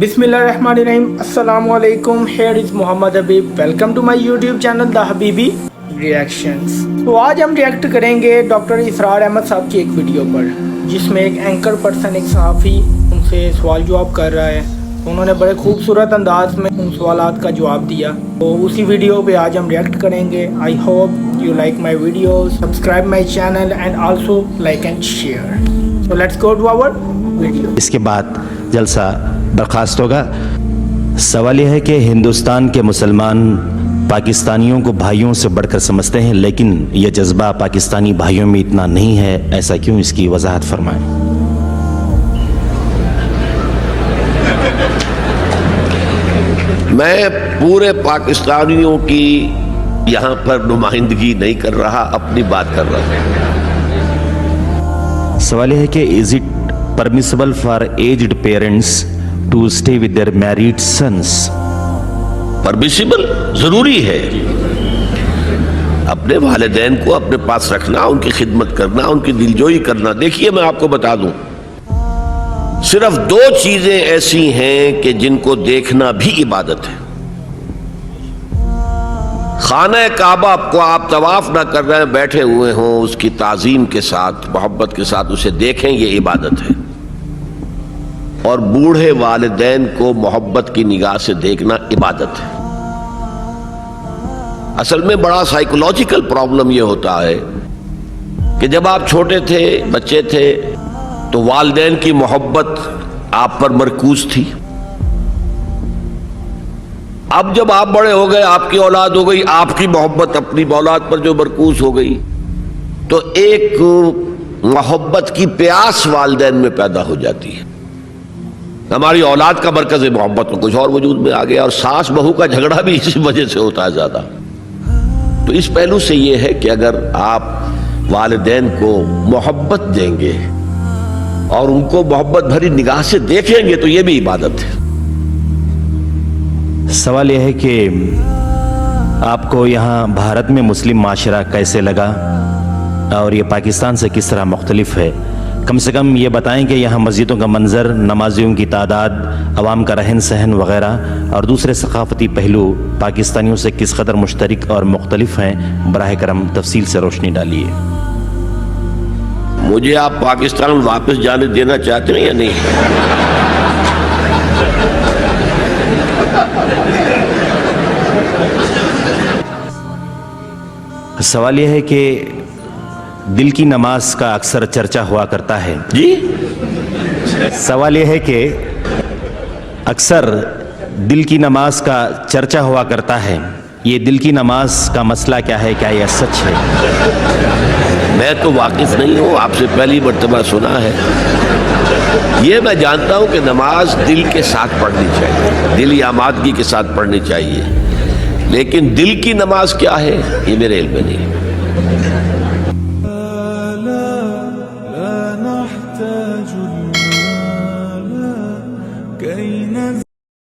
Bismillahirrahmanirrahim. Assalamu alaikum. Here is Muhammad Habib. Welcome to my YouTube channel The Habibi Reactions. तो आज हम react करेंगे doctor इसरार अहमद साहब की एक वीडियो पर, जिसमें एक एंकर पर्सन, एक सहाफ़ी उनसे सवाल जवाब कर रहा है। तो उन्होंने बड़े खूबसूरत अंदाज में उन सवालात का जवाब दिया। तो उसी वीडियो पे आज हम रिएक्ट करेंगे। I hope you like my video, subscribe my channel and also like and share. So let's go to our video. इसके बाद जलसा बर्खास्त होगा। सवाल यह है कि हिंदुस्तान के मुसलमान पाकिस्तानियों को भाइयों से बढ़कर समझते हैं, लेकिन यह जज्बा पाकिस्तानी भाइयों में इतना नहीं है। ऐसा क्यों? इसकी वजाहत फरमाएं। मैं पूरे पाकिस्तानियों की यहाँ पर नुमाइंदगी नहीं कर रहा, अपनी बात कर रहा हूँ। सवाल यह है कि is it permissible for aged parents to stay with their married sons? Permissible जरूरी है अपने वालिदैन को अपने पास रखना, उनकी खिदमत करना, उनकी दिलजोई करना। देखिए, मैं आपको बता दूं, सिर्फ दो चीजें ऐसी हैं कि जिनको देखना भी इबादत है। खाना काबा को आप तवाफ ना कर रहे हैं, बैठे हुए हों, उसकी ताजीम के साथ, मोहब्बत के साथ उसे देखें, ये इबादत है। और बूढ़े वालिदैन को मोहब्बत की निगाह से देखना इबादत है। असल में बड़ा साइकोलॉजिकल प्रॉब्लम ये होता है कि जब आप छोटे थे, बच्चे थे, तो वालिदैन की मोहब्बत आप पर मरकूज थी। अब जब आप बड़े हो गए, आपकी औलाद हो गई, आपकी मोहब्बत अपनी औलाद पर जो मरकूज हो गई, तो एक मोहब्बत की प्यास वालिदैन में पैदा हो जाती है। हमारी औलाद का मरकज मोहब्बत में कुछ और वजूद में आ गया, और सास बहू का झगड़ा भी इसी वजह से होता है ज्यादा। तो इस पहलू से यह है कि अगर आप वालिदैन को मोहब्बत देंगे और उनको मोहब्बत भरी निगाह से देखेंगे, तो यह भी इबादत है। सवाल यह है कि आपको यहाँ भारत में मुस्लिम माशरा कैसे लगा और ये पाकिस्तान से किस तरह मुख्तलिफ है? कम से कम ये बताएं कि यहाँ मस्जिदों का मंजर, नमाजियों की तादाद, अवाम का रहन सहन वगैरह और दूसरे सकाफती पहलू पाकिस्तानियों से किस कदर मुश्तरक और मुख्तलिफ हैं। बराह करम तफसील से रोशनी डालिए। मुझे आप पाकिस्तान वापस जाने देना चाहते हैं या नहीं? सवाल यह है कि दिल की नमाज का अक्सर चर्चा हुआ करता है जी। सवाल यह है कि अक्सर दिल की नमाज का चर्चा हुआ करता है। ये दिल की नमाज का मसला क्या है? क्या यह सच है? मैं तो वाकिफ नहीं हूँ, आपसे पहली मर्तबा सुना है। ये मैं जानता हूँ कि नमाज दिल के साथ पढ़नी चाहिए, दिल आमादगी के साथ पढ़नी चाहिए, लेकिन दिल की नमाज क्या है ये मेरे इल्म में नहीं।